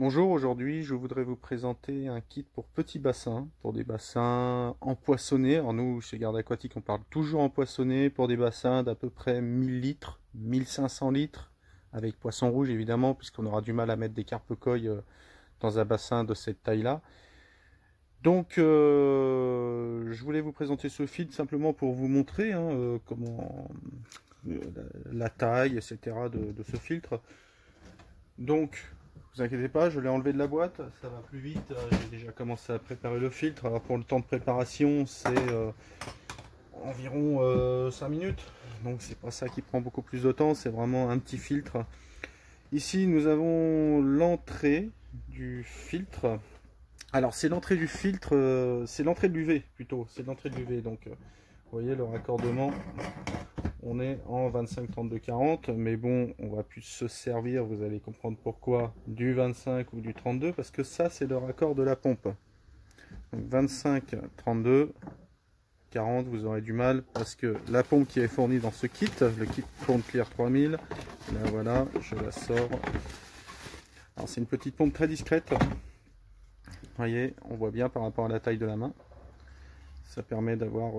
Bonjour, aujourd'hui je voudrais vous présenter un kit pour petits bassins, pour des bassins empoissonnés. Alors nous, chez Garde Aquatique, on parle toujours empoissonnés pour des bassins d'à peu près 1000 litres, 1500 litres, avec poisson rouge évidemment, puisqu'on aura du mal à mettre des carpe-coilles dans un bassin de cette taille-là. Donc je voulais vous présenter ce filtre simplement pour vous montrer comment la taille, etc. de ce filtre. Donc, vous inquiétez pas, je l'ai enlevé de la boîte, ça va plus vite. J'ai déjà commencé à préparer le filtre. Alors pour le temps de préparation, c'est environ 5 minutes. Donc c'est pas ça qui prend beaucoup plus de temps, c'est vraiment un petit filtre. Ici nous avons l'entrée du filtre. Alors c'est l'entrée du filtre, c'est l'entrée de l'UV plutôt, c'est l'entrée de l'UV. Donc vous voyez le raccordement. On est en 25-32-40, mais bon, on va plus se servir, vous allez comprendre pourquoi, du 25 ou du 32, parce que ça, c'est le raccord de la pompe. Donc 25-32, 40, vous aurez du mal, parce que la pompe qui est fournie dans ce kit, le kit Pompe Clear 3000, là voilà, je la sors. Alors c'est une petite pompe très discrète. Vous voyez, on voit bien par rapport à la taille de la main. Ça permet d'avoir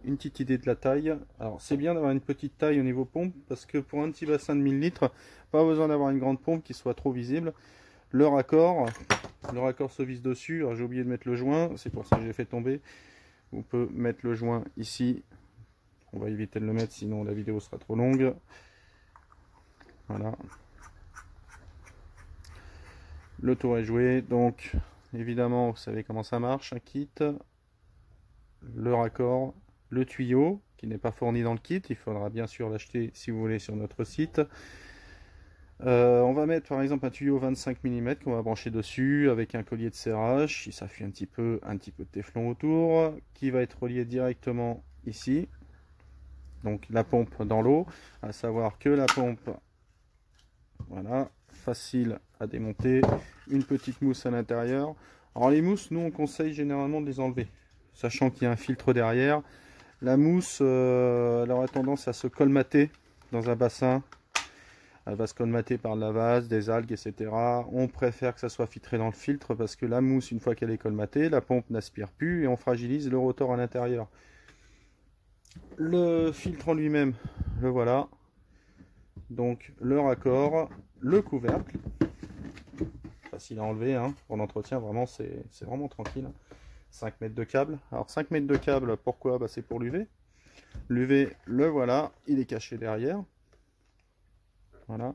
une petite idée de la taille. Alors c'est bien d'avoir une petite taille au niveau pompe, parce que pour un petit bassin de 1000 litres, pas besoin d'avoir une grande pompe qui soit trop visible. Le raccord se visse dessus. J'ai oublié de mettre le joint, c'est pour ça que j'ai fait tomber. On peut mettre le joint ici. On va éviter de le mettre, sinon la vidéo sera trop longue. Voilà. Le tour est joué. Donc évidemment, vous savez comment ça marche, un kit. Le raccord, le tuyau qui n'est pas fourni dans le kit, il faudra bien sûr l'acheter si vous voulez sur notre site. On va mettre par exemple un tuyau 25 mm qu'on va brancher dessus avec un collier de serrage, si ça fait un petit peu de téflon autour, qui va être relié directement ici. Donc la pompe dans l'eau, à savoir que la pompe, voilà, facile à démonter, une petite mousse à l'intérieur. Alors les mousses, nous on conseille généralement de les enlever, sachant qu'il y a un filtre derrière. La mousse, elle aura tendance à se colmater dans un bassin. Elle va se colmater par la vase, des algues, etc. On préfère que ça soit filtré dans le filtre parce que la mousse, une fois qu'elle est colmatée, la pompe n'aspire plus et on fragilise le rotor à l'intérieur. Le filtre en lui-même, le voilà. Donc le raccord, le couvercle. Facile à enlever, hein. Pour l'entretien, vraiment, c'est vraiment tranquille. 5 mètres de câble. Alors 5 mètres de câble, pourquoi? C'est pour l'UV. L'UV, le voilà, il est caché derrière. Voilà.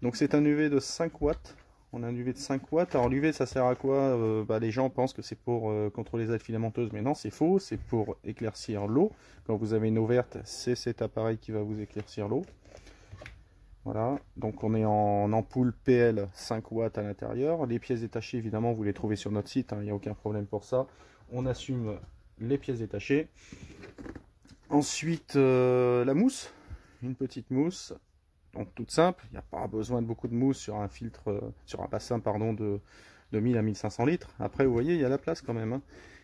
Donc c'est un UV de 5 watts. On a un UV de 5 watts. Alors l'UV, ça sert à quoi? Les gens pensent que c'est pour contrôler les ailes filamenteuses, mais non, c'est faux. C'est pour éclaircir l'eau. Quand vous avez une eau verte, c'est cet appareil qui va vous éclaircir l'eau. Voilà, donc on est en ampoule PL 5 watts à l'intérieur. Les pièces détachées, évidemment, vous les trouvez sur notre site, il n'y a aucun problème pour ça. On assume les pièces détachées. Ensuite, la mousse, une petite mousse, donc toute simple. Il n'y a pas besoin de beaucoup de mousse sur un filtre, sur un bassin pardon, de 1000 à 1500 litres. Après, vous voyez, il y a la place quand même.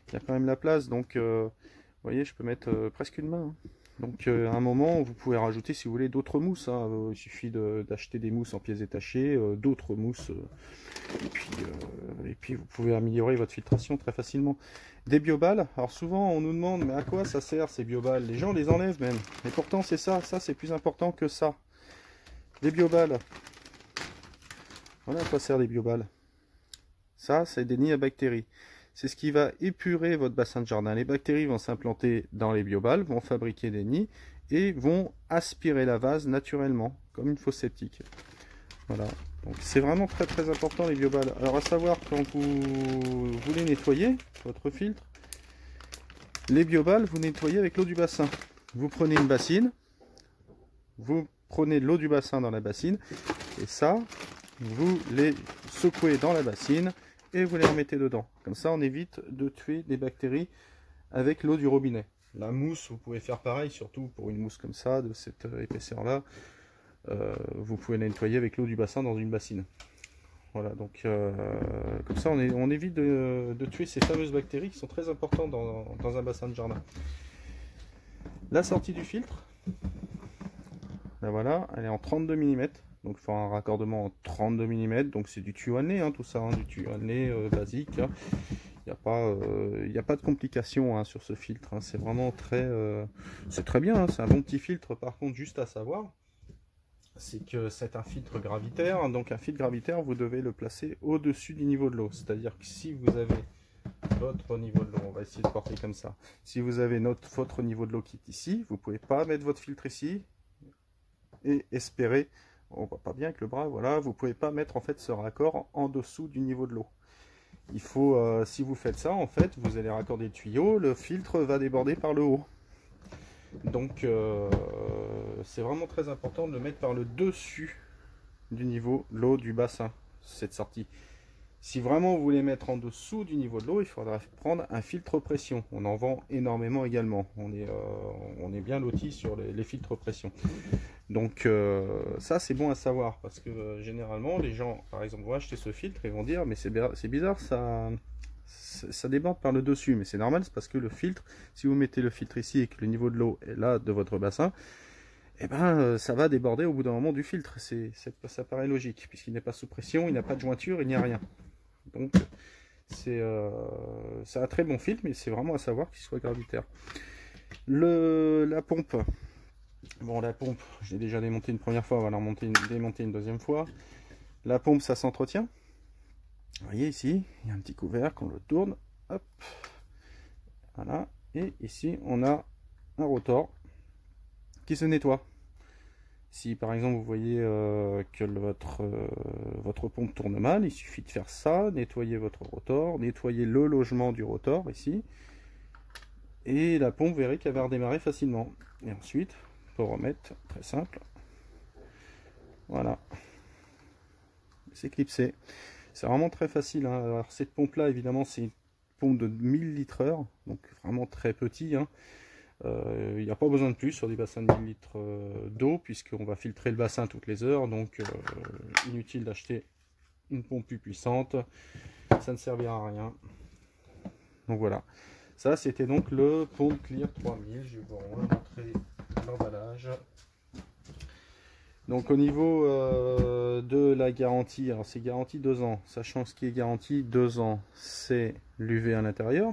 Il y a quand même la place, donc vous voyez, je peux mettre presque une main. Donc à un moment, vous pouvez rajouter si vous voulez d'autres mousses. Il suffit d'acheter des mousses en pièces détachées, d'autres mousses. Et puis vous pouvez améliorer votre filtration très facilement. Des bioballes. Alors souvent on nous demande mais à quoi ça sert ces bioballes? Les gens les enlèvent même. Et pourtant c'est ça c'est plus important que ça. Les bioballes. Voilà à quoi servent les bioballes. Ça c'est des nids à bactéries. C'est ce qui va épurer votre bassin de jardin. Les bactéries vont s'implanter dans les bioballes, vont fabriquer des nids et vont aspirer la vase naturellement, comme une fosse septique. Voilà. Donc c'est vraiment très très important les bioballes. Alors à savoir, quand vous voulez nettoyer votre filtre, les bioballes, vous nettoyez avec l'eau du bassin. Vous prenez une bassine, vous prenez de l'eau du bassin dans la bassine, et ça, vous les secouez dans la bassine, et vous les remettez dedans. Comme ça, on évite de tuer des bactéries avec l'eau du robinet. La mousse, vous pouvez faire pareil, surtout pour une mousse comme ça, de cette épaisseur-là. Vous pouvez la nettoyer avec l'eau du bassin dans une bassine. Voilà, donc comme ça, on évite de tuer ces fameuses bactéries qui sont très importantes dans un bassin de jardin. La sortie du filtre, là voilà, elle est en 32 mm. Donc il faut un raccordement en 32 mm, donc c'est du tuyau à nez, hein, tout ça, hein, du tuyau à nez basique. Hein. Il n'y a pas de complications hein, sur ce filtre, hein. C'est vraiment c'est très bien, hein. C'est un bon petit filtre. Par contre, juste à savoir, c'est que c'est un filtre gravitaire. Donc un filtre gravitaire, vous devez le placer au-dessus du niveau de l'eau. C'est-à-dire que si vous avez votre niveau de l'eau, on va essayer de porter comme ça. Si vous avez votre niveau de l'eau qui est ici, vous ne pouvez pas mettre votre filtre ici et espérer, on voit pas bien avec le bras, voilà, vous ne pouvez pas mettre en fait ce raccord en dessous du niveau de l'eau. Il faut, si vous faites ça, en fait, vous allez raccorder le tuyau, le filtre va déborder par le haut. Donc, c'est vraiment très important de le mettre par le dessus du niveau de l'eau du bassin, cette sortie. Si vraiment vous voulez mettre en dessous du niveau de l'eau, il faudra prendre un filtre pression. On en vend énormément également. On est bien loti sur les filtres pression. Donc ça c'est bon à savoir parce que généralement les gens par exemple vont acheter ce filtre et vont dire mais c'est bizarre, ça déborde par le dessus, mais c'est normal, c'est parce que le filtre, si vous mettez le filtre ici et que le niveau de l'eau est là de votre bassin, et ben ça va déborder au bout d'un moment du filtre. Ça paraît logique puisqu'il n'est pas sous pression, il n'a pas de jointure, il n'y a rien. Donc c'est un très bon filtre, mais c'est vraiment à savoir qu'il soit gravitaire. La pompe. Bon, la pompe, j'ai déjà démonté une première fois, on va la démonter une deuxième fois. La pompe, ça s'entretient. Vous voyez ici, il y a un petit couvercle, on le tourne. Hop. Voilà. Et ici, on a un rotor qui se nettoie. Si par exemple vous voyez que votre pompe tourne mal, il suffit de faire ça, nettoyer votre rotor, nettoyer le logement du rotor ici. Et la pompe, vous verrez qu'elle va redémarrer facilement. Et ensuite, pour remettre, très simple, voilà, c'est clipsé. C'est vraiment très facile, hein. Alors cette pompe là évidemment c'est une pompe de 1000 litres/heure, donc vraiment très petit, hein. Il n'y a pas besoin de plus sur des bassins de 1000 litres d'eau puisqu'on va filtrer le bassin toutes les heures, donc inutile d'acheter une pompe plus puissante, ça ne servira à rien. Donc voilà, ça c'était donc le Pompe Clear 3000. Je vais vous montrer l'emballage. Donc au niveau de la garantie, alors c'est garantie 2 ans, sachant ce qui est garanti 2 ans, c'est l'UV à l'intérieur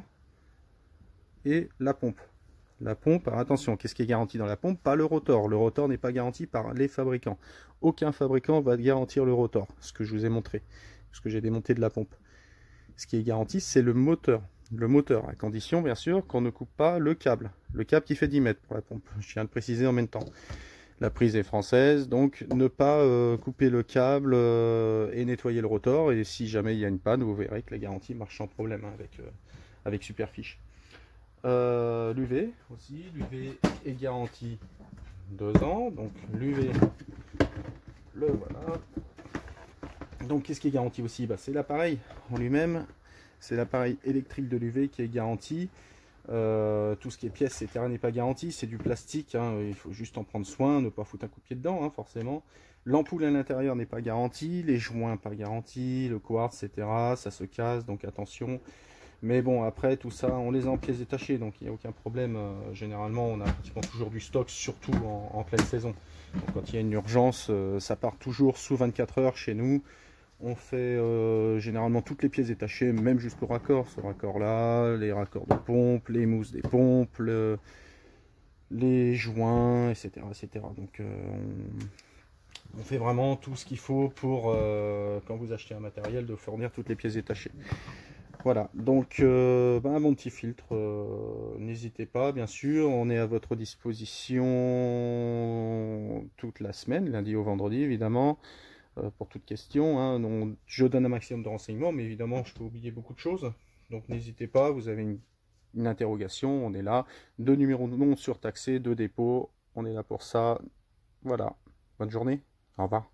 et la pompe. La pompe, alors attention, qu'est-ce qui est garanti dans la pompe? Pas le rotor. Le rotor n'est pas garanti par les fabricants. Aucun fabricant va garantir le rotor, ce que je vous ai montré, ce que j'ai démonté de la pompe. Ce qui est garanti, c'est le moteur. Le moteur, à condition bien sûr qu'on ne coupe pas le câble qui fait 10 mètres pour la pompe. Je viens de préciser en même temps. La prise est française, donc ne pas couper le câble et nettoyer le rotor. Et si jamais il y a une panne, vous verrez que la garantie marche sans problème, hein, avec Superfiche. L'UV aussi, l'UV est garanti 2 ans, donc l'UV, le voilà. Donc qu'est-ce qui est garanti aussi? Bah, c'est l'appareil en lui-même, c'est l'appareil électrique de l'UV qui est garanti. Tout ce qui est pièces, etc. n'est pas garanti, c'est du plastique, hein, il faut juste en prendre soin, ne pas foutre un coup de pied dedans, hein, forcément. L'ampoule à l'intérieur n'est pas garantie, les joints pas garantis, le quartz, etc. ça se casse, donc attention. Mais bon, après tout ça, on les a en pièces détachées, donc il n'y a aucun problème. Généralement, on a pratiquement toujours du stock, surtout en pleine saison. Donc, quand il y a une urgence, ça part toujours sous 24 heures chez nous. On fait généralement toutes les pièces détachées, même jusqu'au raccord. Ce raccord-là, les raccords de pompe, les mousses des pompes, les joints, etc. etc. Donc, on fait vraiment tout ce qu'il faut pour, quand vous achetez un matériel, de fournir toutes les pièces détachées. Voilà, donc un bon petit filtre, n'hésitez pas, bien sûr, on est à votre disposition toute la semaine, lundi au vendredi évidemment, pour toute question, hein. Je donne un maximum de renseignements, mais évidemment je peux oublier beaucoup de choses, donc n'hésitez pas, vous avez une interrogation, on est là, 2 numéros non surtaxés, 2 dépôts, on est là pour ça, voilà, bonne journée, au revoir.